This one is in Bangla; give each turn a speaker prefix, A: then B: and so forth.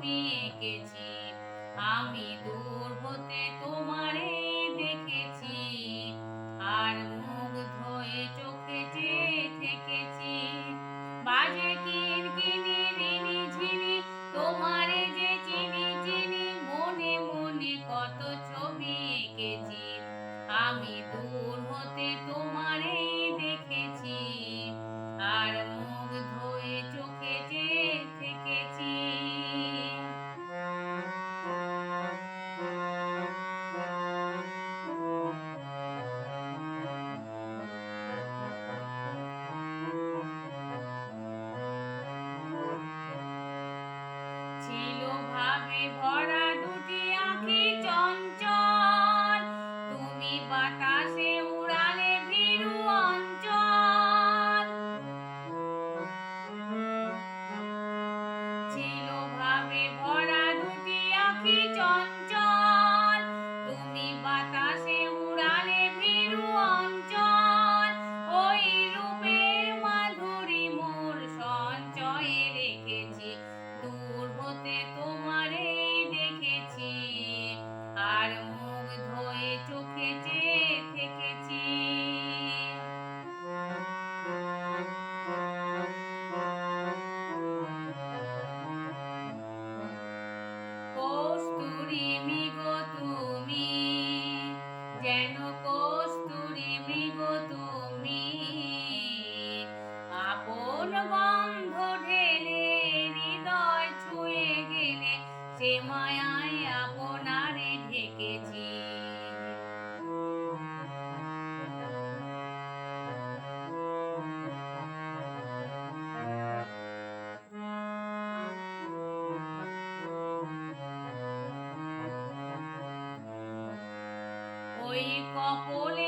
A: ছবি এঁকেছি। আমি দূর হতে তোমারে দেখেছি, আর মুগ্ধ হয়ে চোখে চেয়ে থেকেছি। বাজে কিনকিনি রিনি ঝিনি, তোমারে যে চিনি চিনি, মনে মনে কত ছবি এঁকেছি। আমি দূর হতে তোমারে দেখেছি, আর মুগ্ধ হয়ে চোখে চেয়ে থেকেছি। ছিল ভাবে ভরা দুটি আঁখি চঞ্চল, তুমি বাতাসে উড়ালে ভীরু অঞ্চল। ছিল ভাবে ভরা দুটি আঁখি চঞ্চল, তুমি বাতাসে উড়ালে ভীরু অঞ্চল। ওই রূপের মাধুরী মোর সঞ্চয়ে রেখেছি, দূর হতে তোমারে দেখেছি, আর মুগ্ধ হয়ে চোখে চেয়ে থেকেছি। কস্তুরী মৃগ তুমি, যেন কস্তুরী মৃগ তুমি, আপন গন্ধ ঢেলে হৃদয় ছুঁয়ে গেলে, সে মায়ায় আপনারে ঢেকেছি। ওই কপলে